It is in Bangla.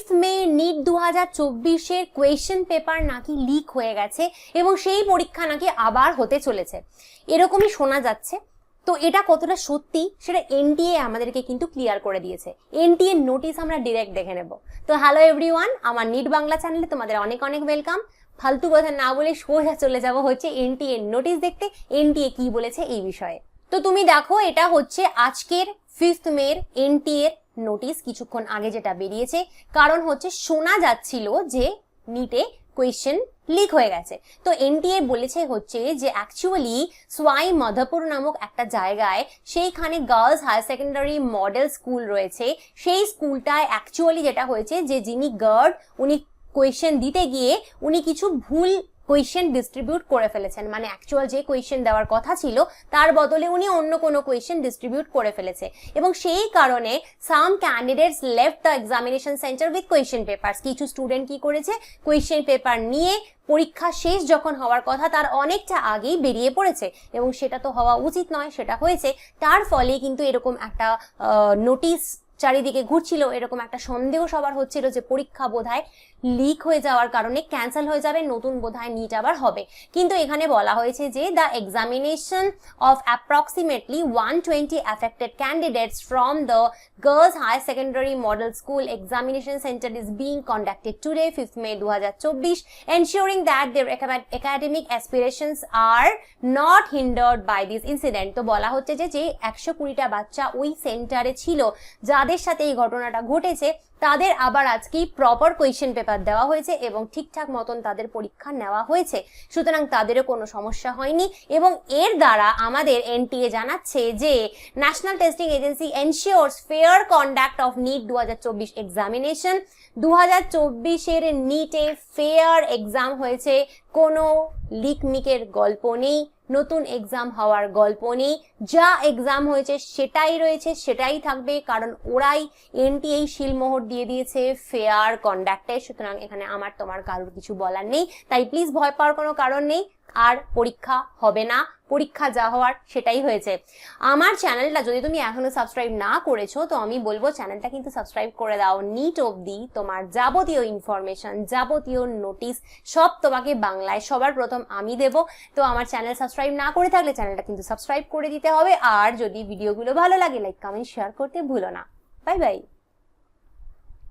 5th মে নিট 2024 কোয়েশ্চেন পেপার নাকি লিক হয়ে গেছে এবং সেই পরীক্ষা নাকি আবার হতে চলেছে, এরকমই শোনা যাচ্ছে। তো এটা কতটা সত্যি সেটা এনটিএ আমাদেরকে কিন্তু ক্লিয়ার করে দিয়েছে। এনটিএ নোটিশ আমরা ডিরেক্ট দেখে নেব। তো হ্যালো এভরিওয়ান, আমার নিট বাংলা চ্যানেলে তোমাদের অনেক অনেক ওয়েলকাম। ফালতু কথা না বলে সোজা চলে যাব হচ্ছে এনটিএ নোটিশ দেখতে, এনটিএ কি বলেছে এই বিষয়ে। তো তুমি দেখো, এটা হচ্ছে আজকের 5th মের এনটিএ নোটিশ, কিছুক্ষণ আগে যেটা বেরিয়েছে। কারণ হচ্ছে শোনা যাচ্ছিল যে নিটে কোয়েশ্চেন লিক হয়ে গেছে। তো এনটিএ বলেছে হচ্ছে যে অ্যাকচুয়ালি সোয়াই মাধবপুর নামক একটা জায়গায় সেইখানে girls higher secondary model school রয়েছে। সেই স্কুলটায় অ্যাকচুয়ালি যেটা হয়েছে যে যিনি গার্ড উনি কোয়েশ্চেন দিতে গিয়ে উনি কিছু ভুল কোয়েশ্চেন ডিস্ট্রিবিউট করে ফেলেছেন, মানে অ্যাকচুয়াল যে কোয়েশ্চেন দেওয়ার কথা ছিল তার বদলে উনি অন্য কোনো কোয়েশ্চেন ডিস্ট্রিবিউট করে ফেলেছে এবং সেই কারণে সাম candidates left the examination centre with question papers. কিছু স্টুডেন্ট কি করেছে, কোয়েশ্চেন পেপার নিয়ে পরীক্ষা শেষ যখন হওয়ার কথা তার অনেকটা আগেই বেরিয়ে পড়েছে এবং সেটা তো হওয়া উচিত নয়, সেটা হয়েছে। তার ফলে কিন্তু এরকম একটা নোটিশ চারিদিকে ঘুরছিল, এরকম একটা সন্দেহ সবার হচ্ছিল যে পরীক্ষা বোধহয় লিক হয়ে যাওয়ার কারণে ক্যান্সেল হয়ে যাবে, নতুন বোধহয় নিট আবার হবে। কিন্তু এখানে বলা হয়েছে যে the examination of approximately 120 affected candidates from the girls higher secondary model school examination centre is being conducted today 5th May 2024, ensuring that their academic aspirations are not hindered by this incident। তো বলা হচ্ছে যে 120টা বাচ্চা ওই সেন্টারে ছিল যাদের সাথে এই ঘটনাটা ঘটেছে, তাদের আবার আজকেই প্রপার কোয়েশ্চেন পেপার দেওয়া হয়েছে এবং ঠিকঠাক মতন তাদের পরীক্ষা নেওয়া হয়েছে, সুতরাং তাদেরও কোনো সমস্যা হয়নি। এবং এর দ্বারা আমাদের এনটিএ জানাচ্ছে যে National Testing Agency ensures fair conduct of NEET 2024 examination. 2024-এর নিটে ফেয়ার এক্সাম হয়েছে, কোনো লিকমিকের গল্প নেই, নতুন এক্সাম হওয়ার গল্প নেই। যা এক্সাম হয়েছে সেটাই রয়েছে, সেটাই থাকবে, কারণ ওরাই এনটিএ শিলমোহর দিয়ে দিয়েছে ফেয়ার কন্ডাক্টে। সুতরাং এখানে আমার তোমার কারোর কিছু বলার নেই, তাই প্লিজ ভয় পাওয়ার কোনো কারণ নেই। আর পরীক্ষা হবে না, পরীক্ষা যা হওয়ার সেটাই হয়েছে। আমার চ্যানেলটা যদি তুমি এখনো সাবস্ক্রাইব না করেছো তো আমি বলবো চ্যানেলটা কিন্তু সাবস্ক্রাইব করে দাও। নিট অবধি তোমার যাবতীয় ইনফরমেশন, যাবতীয় নোটিশ সব তোমাকে বাংলায় সবার প্রথম আমি দেব। তো আমার চ্যানেল সাবস্ক্রাইব না করে থাকলে চ্যানেলটা কিন্তু সাবস্ক্রাইব করে দিতে হবে। আর যদি ভিডিওগুলো ভালো লাগে লাইক কমেন্ট শেয়ার করতে ভুলো না। Bye bye.